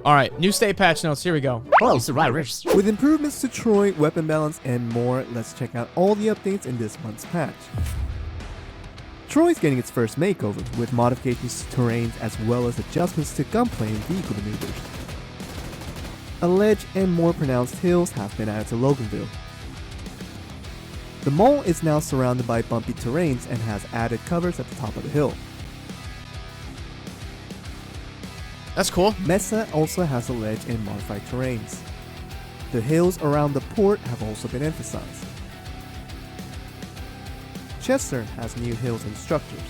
All right, new state patch notes. Here we go. Hello, survivors. With improvements to Troy, weapon balance, and more, let's check out all the updates in this month's patch. Troy's getting its first makeover, with modifications to terrains as well as adjustments to gunplay and vehicle maneuvers. A ledge and more pronounced hills have been added to Loganville. The mall is now surrounded by bumpy terrains and has added covers at the top of the hill. That's cool. Mesa also has a ledge and modified terrains. The hills around the port have also been emphasized. Chester has new hills and structures.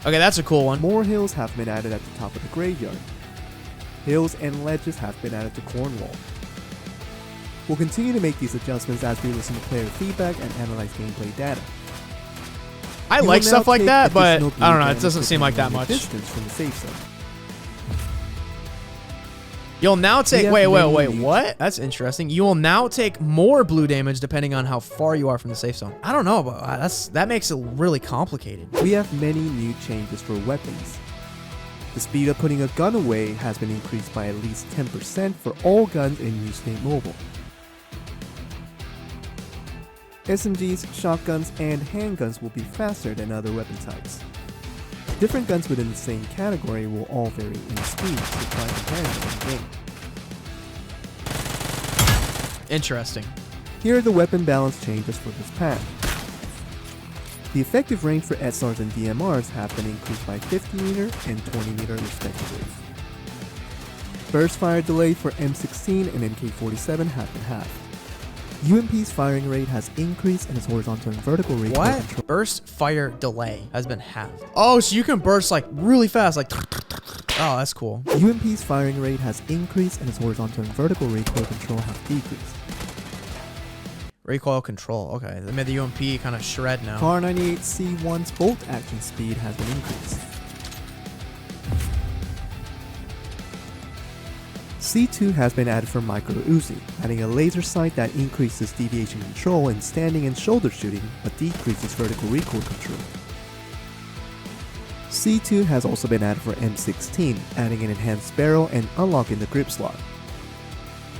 Okay, that's a cool one. More hills have been added at the top of the graveyard. Hills and ledges have been added to Cornwall. We'll continue to make these adjustments as we listen to player feedback and analyze gameplay data. I You like will now stuff like take that, but additional I don't know. blue It doesn't damage seem like that depending on much. your distance from the safe zone. You'll now take, have wait, many what? That's interesting. You will now take more blue damage depending on how far you are from the safe zone. I don't know, but that makes it really complicated. We have many new changes for weapons. The speed of putting a gun away has been increased by at least 10% for all guns in New State Mobile. SMGs, shotguns, and handguns will be faster than other weapon types. Different guns within the same category will all vary in speed to find comparison in the game. Interesting. Here are the weapon balance changes for this patch. The effective range for SRs and DMRs have been increased by 50 meter and 20 meter respectively. Burst fire delay for M16 and MK47 have been halved. UMP's firing rate has increased and its horizontal and vertical recoil What? control. Burst fire delay has been halved. Oh, so you can burst like really fast, like. Oh, that's cool. UMP's firing rate has increased and its horizontal and vertical recoil control have decreased. Recoil control. Okay, they made the UMP kind of shred now. Car 98C1's bolt action speed has been increased. C2 has been added for Micro Uzi, adding a laser sight that increases deviation control in standing and shoulder shooting, but decreases vertical recoil control. C2 has also been added for M16, adding an enhanced barrel and unlocking the grip slot.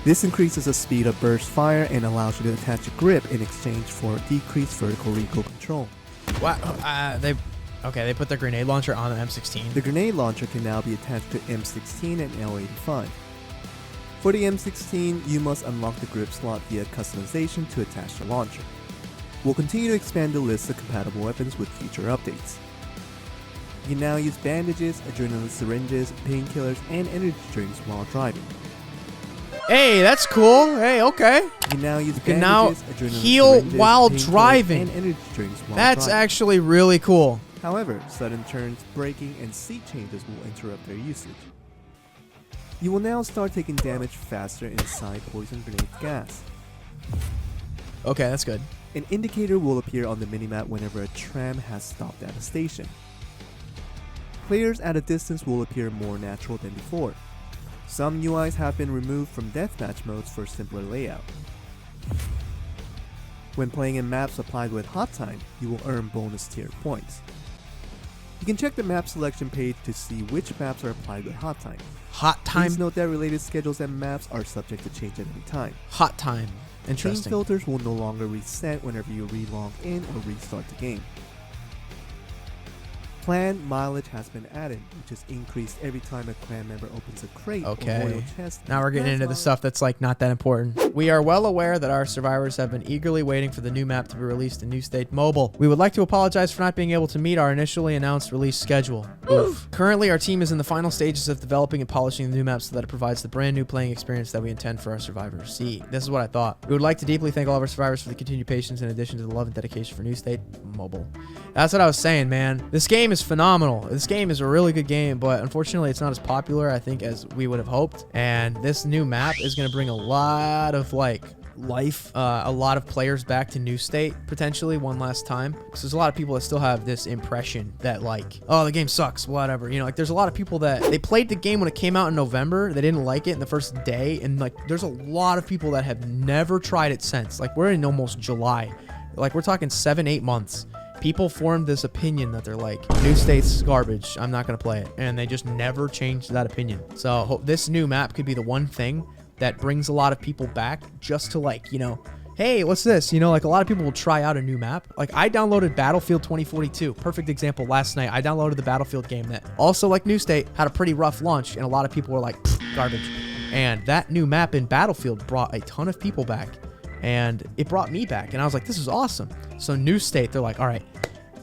This increases the speed of burst fire and allows you to attach a grip in exchange for decreased vertical recoil control. What? They put the grenade launcher on the M16. The grenade launcher can now be attached to M16 and L85. For the M16, you must unlock the grip slot via customization to attach the launcher. We'll continue to expand the list of compatible weapons with future updates. You can now use bandages, adrenaline syringes, painkillers, and energy drinks while driving. Hey, that's cool. Hey, okay. You can now use can now bandages, adrenaline heal syringes, while painkillers, driving. and energy drinks while That's driving. actually really cool. However, sudden turns, braking, and seat changes will interrupt their usage. You will now start taking damage faster inside poison grenade gas. Okay, that's good. An indicator will appear on the minimap whenever a tram has stopped at a station. Players at a distance will appear more natural than before. Some UIs have been removed from deathmatch modes for simpler layout. When playing in maps applied with hot time, you will earn bonus tier points. You can check the map selection page to see which maps are applied with hot time. Hot time. Please note that related schedules and maps are subject to change at any time. Hot time. Team Interesting. filters will no longer reset whenever you re-log in or restart the game. Clan mileage has been added, which is increased every time a clan member opens a crate or royal Okay. chest. Now we're getting into the stuff that's like not that important. We are well aware that our survivors have been eagerly waiting for the new map to be released in New State Mobile. We would like to apologize for not being able to meet our initially announced release schedule. Oof. Currently, our team is in the final stages of developing and polishing the new map so that it provides the brand new playing experience that we intend for our survivors. See, this is what I thought. We would like to deeply thank all of our survivors for the continued patience in addition to the love and dedication for New State Mobile. That's what I was saying, man. This game is phenomenal. This game is a really good game, but unfortunately it's not as popular, I think, as we would have hoped. And this new map is going to bring a lot of life, a lot of players back to New State potentially one last time, because there's a lot of people that still have this impression that oh, the game sucks, whatever, there's a lot of people that they played the game when it came out in November, they didn't like it in the first day, and there's a lot of people that have never tried it since. We're in almost July, we're talking 7-8 months. people formed this opinion that they're like, new state's garbage, I'm not gonna play it, and they just never changed that opinion. So this new map could be the one thing that brings a lot of people back just to like, you know, hey, what's this? You know, like a lot of people will try out a new map. Like I downloaded Battlefield 2042. Perfect example. Last night, I downloaded the Battlefield game that also, like New State, had a pretty rough launch, and a lot of people were like, garbage. And that new map in Battlefield brought a ton of people back, and it brought me back. And I was like, this is awesome. So New State, they're like, all right,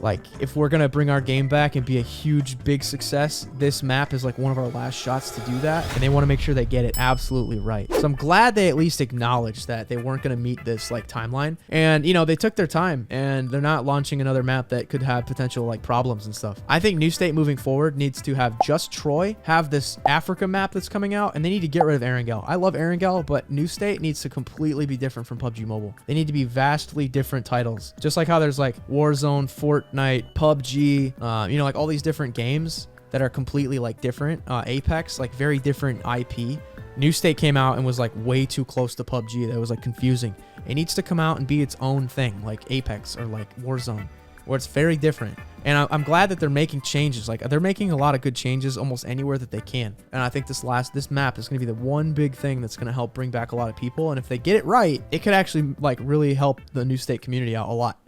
like if we're gonna bring our game back and be a huge big success, this map is like one of our last shots to do that, and they want to make sure they get it absolutely right. So I'm glad they at least acknowledged that they weren't gonna meet this like timeline, and you know, they took their time, and they're not launching another map that could have potential like problems and stuff. I think New State moving forward needs to have just Troy, have this Africa map that's coming out, and they need to get rid of Erangel. I love Erangel, but New State needs to completely be different from PUBG Mobile. They need to be vastly different titles, just like how there's like Warzone, Fortnite, PUBG, you know, like all these different games that are completely like different. Apex, like very different IP. New State came out and was like way too close to PUBG. That was like confusing. It needs to come out and be its own thing, like Apex or like Warzone, where it's very different. And I'm glad that they're making changes. Like they're making a lot of good changes almost anywhere that they can. And I think this map is going to be the one big thing that's going to help bring back a lot of people. And if they get it right, it could actually like really help the New State community out a lot.